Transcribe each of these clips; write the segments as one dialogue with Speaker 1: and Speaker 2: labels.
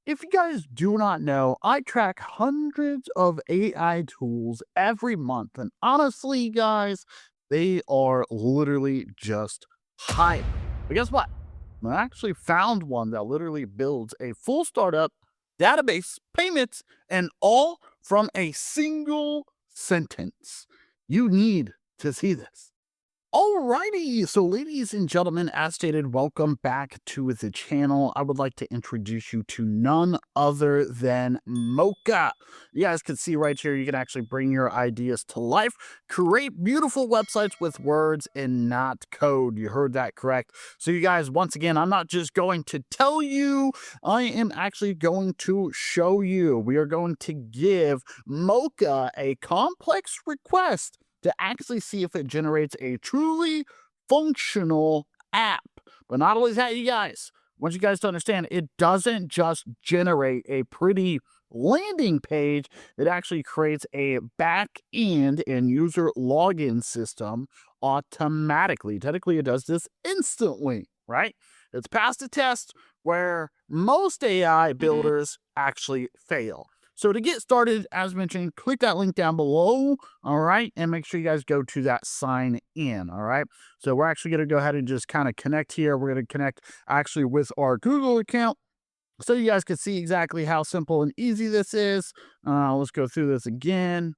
Speaker 1: If you guys do not know, I track hundreds of AI tools every month. And honestly, guys, they are literally just hype. But guess what? I actually found one that literally builds a full startup, database, payments, and all from a single sentence. You need to see this. Alrighty, so ladies and gentlemen, as stated, welcome back to the channel. I would like to introduce you to none other than Mocha. You guys can see right here, you can actually bring your ideas to life, create beautiful websites with words and not code. You heard that correct. So you guys, once again, I'm not just going to tell you, I am actually going to show you. We are going to give Mocha a complex request to actually see if it generates a truly functional app. But not only that, you guys, I want you guys to understand it doesn't just generate a pretty landing page, it actually creates a back end and user login system automatically. Technically, it does this instantly, right? It's passed a test where most AI builders actually fail. So to get started, as mentioned, click that link down below, all right? And make sure you guys go to that sign in, all right? So we're actually going to go ahead and just kind of connect here. We're going to connect actually with our Google account so you guys can see exactly how simple and easy this is. Let's go through this again.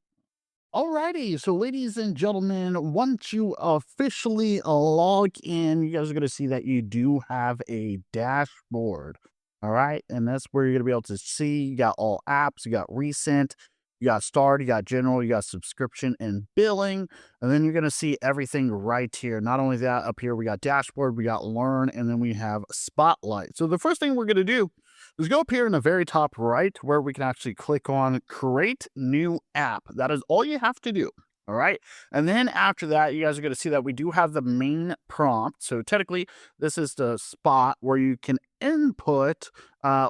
Speaker 1: Alrighty, so ladies and gentlemen, once you officially log in, you guys are going to see that you do have a dashboard. All right, and that's where you're going to be able to see you got all apps, you got recent, you got start, you got general, you got subscription and billing, and then you're going to see everything right here. Not only that, up here we got dashboard, we got learn, and then we have spotlight. So the first thing we're going to do is go up here in the very top right where we can actually click on create new app. That is all you have to do. All right. And then after that, you guys are going to see that we do have the main prompt. So technically, this is the spot where you can input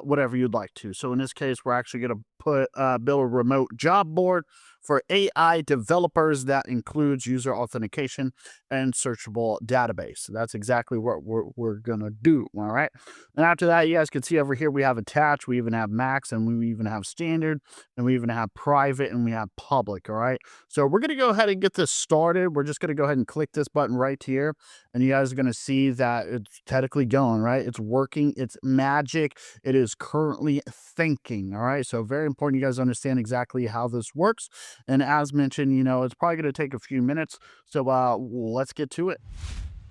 Speaker 1: whatever you'd like to. So in this case, we're actually going to build a remote job board for AI developers that includes user authentication and searchable database. So that's exactly what we're going to do. All right. And after that, you guys can see over here, we have attached, we even have max, and we even have standard, and we even have private, and we have public. All right. So we're going to go ahead and get this started. We're just going to go ahead and click this button right here. And you guys are going to see that it's technically going, right? It's working. It's magic. It is currently thinking. All right. So very important you guys understand exactly how this works. And as mentioned, it's probably going to take a few minutes. So let's get to it.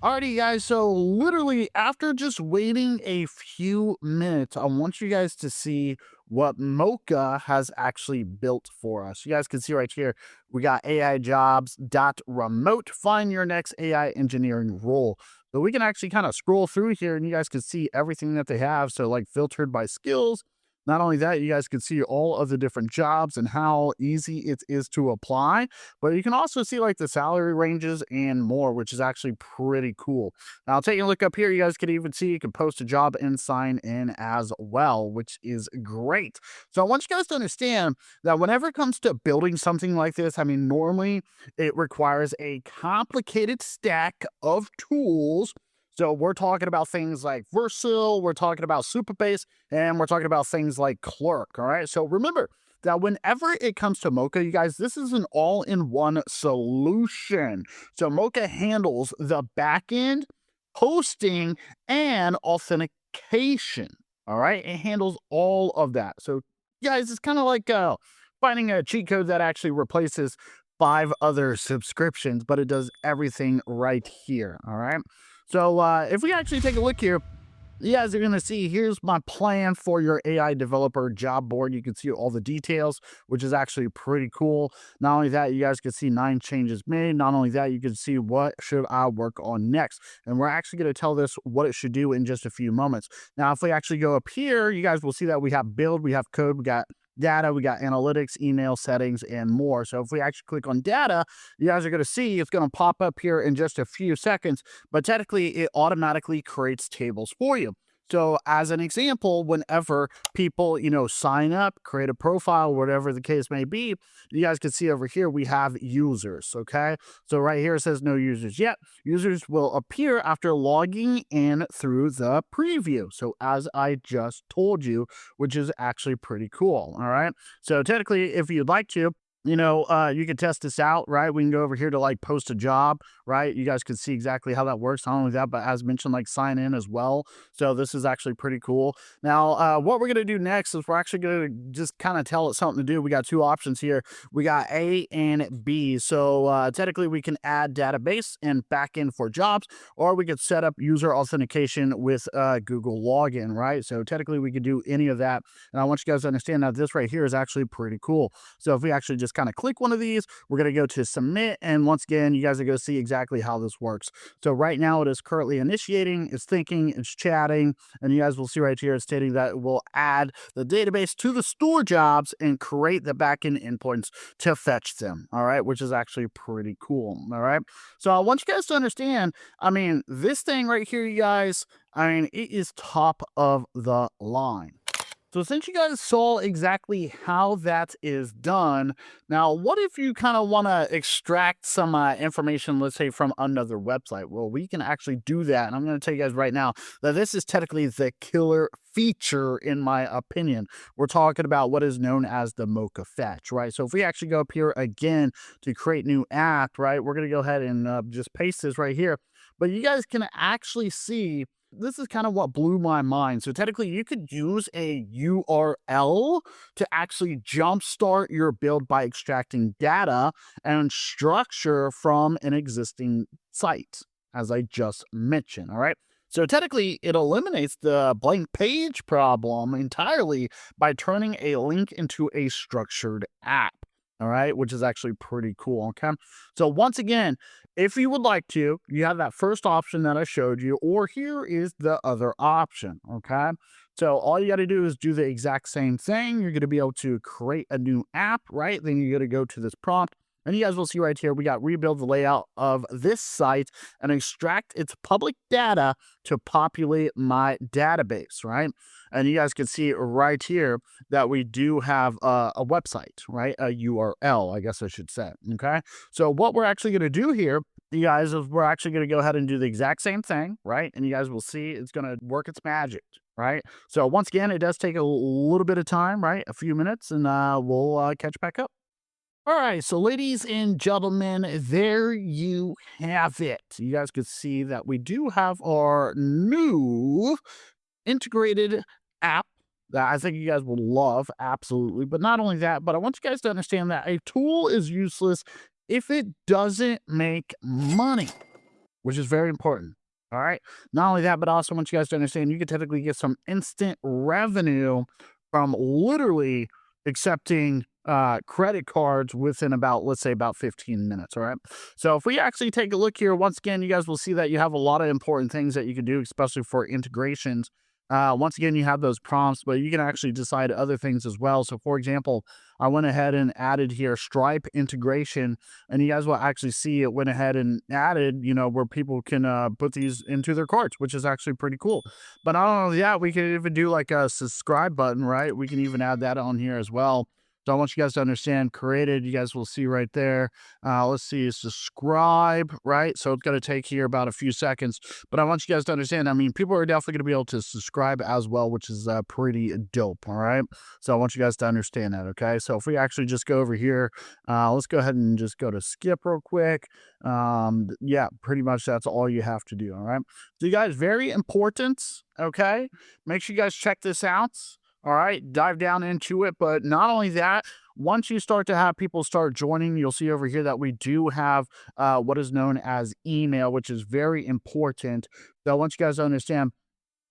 Speaker 1: Alrighty, guys. So literally after just waiting a few minutes, I want you guys to see what Mocha has actually built for us. You guys can see right here, we got AI jobs dot remote, find your next AI engineering role. So we can actually kind of scroll through here and you guys can see everything that they have. So like filtered by skills. Not only that, you guys can see all of the different jobs and how easy it is to apply, but you can also see like the salary ranges and more, which is actually pretty cool. Now, taking a look up here, you guys can even see you can post a job and sign in as well, which is great. So I want you guys to understand that whenever it comes to building something like this, I mean, normally it requires a complicated stack of tools. So we're talking about things like Vercel, we're talking about Supabase, and we're talking about things like Clerk. All right. So remember that whenever it comes to Mocha, you guys, this is an all-in-one solution. So Mocha handles the backend, hosting, and authentication. All right. It handles all of that. So, guys, it's kind of like finding a cheat code that actually replaces 5 other subscriptions, but it does everything right here. All right. So if we actually take a look here, you guys are going to see here's my plan for your AI developer job board. You can see all the details, which is actually pretty cool. Not only that, you guys can see 9 changes made. Not only that, you can see what should I work on next. And we're actually going to tell this what it should do in just a few moments. Now, if we actually go up here, you guys will see that we have build, we have code, we got data, we got analytics, email settings, and more. So if we actually click on data, you guys are going to see it's going to pop up here in just a few seconds, but technically it automatically creates tables for you. So as an example, whenever people, sign up, create a profile, whatever the case may be, you guys can see over here, we have users. Okay. So right here, it says no users yet. Users will appear after logging in through the preview. So as I just told you, which is actually pretty cool. All right. So technically, if you'd like to, you can test this out, right? We can go over here to like post a job, right? You guys can see exactly how that works. Not only that, but as mentioned, like sign in as well. So this is actually pretty cool. Now, what we're going to do next is we're actually going to just kind of tell it something to do. We got two options here. We got A and B. So technically we can add database and backend for jobs, or we could set up user authentication with Google login, right? So technically we could do any of that. And I want you guys to understand that this right here is actually pretty cool. So if we actually just kind of click one of these, we're going to go to submit. And once again, you guys are going to see exactly how this works. So right now it is currently initiating, it's thinking, it's chatting, and you guys will see right here, it's stating that it will add the database to the store jobs and create the backend endpoints to fetch them. All right. Which is actually pretty cool. All right. So I want you guys to understand, this thing right here, you guys, it is top of the line. So since you guys saw exactly how that is done, now what if you kind of want to extract some information, let's say from another website? Well, we can actually do that. And I'm going to tell you guys right now that this is technically the killer feature in my opinion. We're talking about what is known as the Mocha Fetch, right? So if we actually go up here again to create new app, right, we're going to go ahead and just paste this right here. But you guys can actually see this is kind of what blew my mind. So technically, you could use a URL to actually jumpstart your build by extracting data and structure from an existing site, as I just mentioned. All right. So technically, it eliminates the blank page problem entirely by turning a link into a structured app. All right, which is actually pretty cool. Okay. So once again, if you would like to, you have that first option that I showed you, or here is the other option. Okay. So all you got to do is do the exact same thing. You're going to be able to create a new app, right? Then you're going to go to this prompt. And you guys will see right here, we got rebuild the layout of this site and extract its public data to populate my database, right? And you guys can see right here that we do have a website, right? A URL, I guess I should say. Okay. So what we're actually going to do here, you guys, is we're actually going to go ahead and do the exact same thing, right? And you guys will see it's going to work its magic, right? So once again, it does take a little bit of time, right? A few minutes, and we'll catch back up. All right, so ladies and gentlemen, there you have it. You guys could see that we do have our new integrated app that I think you guys will love, absolutely. But not only that, but I want you guys to understand that a tool is useless if it doesn't make money, which is very important. All right. Not only that, but I also want you guys to understand you can technically get some instant revenue from literally accepting credit cards within about, let's say, about 15 minutes. All right. So if we actually take a look here, once again, you guys will see that you have a lot of important things that you can do, especially for integrations. Once again, you have those prompts, but you can actually decide other things as well. So, for example, I went ahead and added here Stripe integration, and you guys will actually see it went ahead and added, where people can put these into their carts, which is actually pretty cool. But not only that, we can even do like a subscribe button, right? We can even add that on here as well. So I want you guys to understand created, you guys will see right there. Let's see, subscribe, right? So it's going to take here about a few seconds, but I want you guys to understand, people are definitely going to be able to subscribe as well, which is pretty dope. All right. So I want you guys to understand that. Okay. So if we actually just go over here, let's go ahead and just go to skip real quick. Yeah, pretty much that's all you have to do. All right. So you guys, very important. Okay. Make sure you guys check this out. All right, dive down into it. But not only that, once you start to have people start joining, you'll see over here that we do have what is known as email, which is very important. So I want you guys to understand,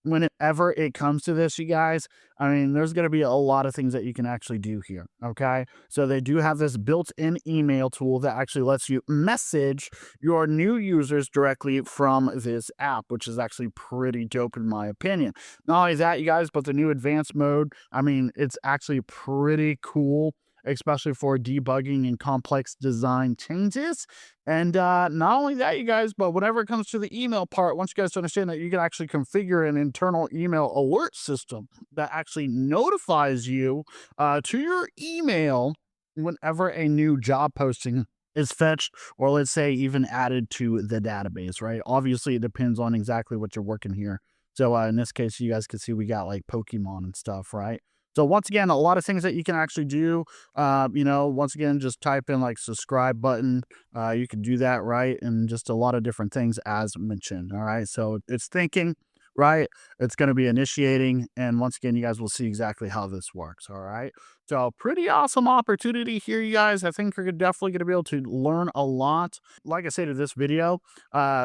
Speaker 1: whenever it comes to this, you guys, there's going to be a lot of things that you can actually do here. Okay. So they do have this built in email tool that actually lets you message your new users directly from this app, which is actually pretty dope in my opinion. Not only that, you guys, but the new advanced mode, it's actually pretty cool. especially for debugging and complex design changes. And not only that, you guys, but whenever it comes to the email part, once you guys understand that you can actually configure an internal email alert system that actually notifies you to your email whenever a new job posting is fetched, or let's say even added to the database, right? Obviously, it depends on exactly what you're working here. So in this case, you guys can see we got like Pokemon and stuff, right? So once again, a lot of things that you can actually do. Once again, just type in like subscribe button. You can do that, right? And just a lot of different things as mentioned. All right. So it's thinking, right? It's going to be initiating. And once again, you guys will see exactly how this works. All right. So pretty awesome opportunity here, you guys. I think you're definitely going to be able to learn a lot. Like I say to this video,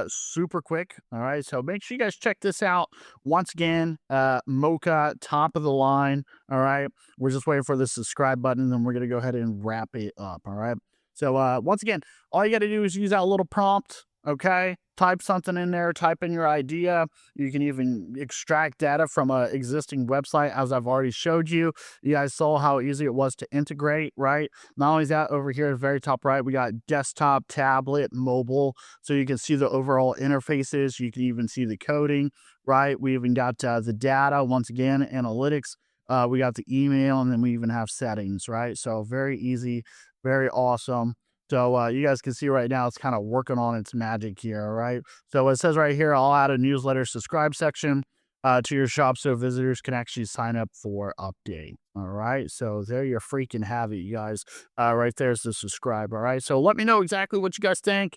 Speaker 1: super quick. All right. So make sure you guys check this out. Once again, Mocha, top of the line. All right. We're just waiting for the subscribe button, and then we're going to go ahead and wrap it up. All right. So once again, all you got to do is use that little prompt. Okay. Type something in there, type in your idea. You can even extract data from a existing website, as I've already showed you. You guys saw how easy it was to integrate, right? Not only that, over here at the very top right, we got desktop, tablet, mobile, so you can see the overall interfaces. You can even see the coding, right? We even got the data, once again, analytics. We got the email, and then we even have settings, right? So very easy, very awesome. So you guys can see right now it's kind of working on its magic here, all right? So it says right here, I'll add a newsletter subscribe section to your shop so visitors can actually sign up for update. All right. So there you freaking have it, you guys. Right there's the subscribe. All right. So let me know exactly what you guys think.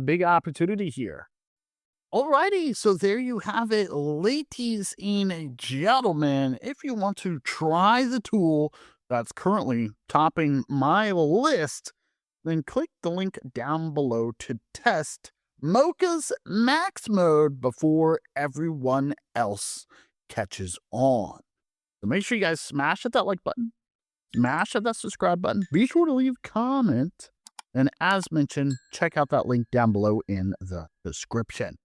Speaker 1: Big opportunity here. Alrighty, so there you have it, ladies and gentlemen. If you want to try the tool that's currently topping my list, then click the link down below to test Mocha's max mode before everyone else catches on. So make sure you guys smash at that like button, smash at that subscribe button, be sure to leave a comment, and as mentioned, check out that link down below in the description.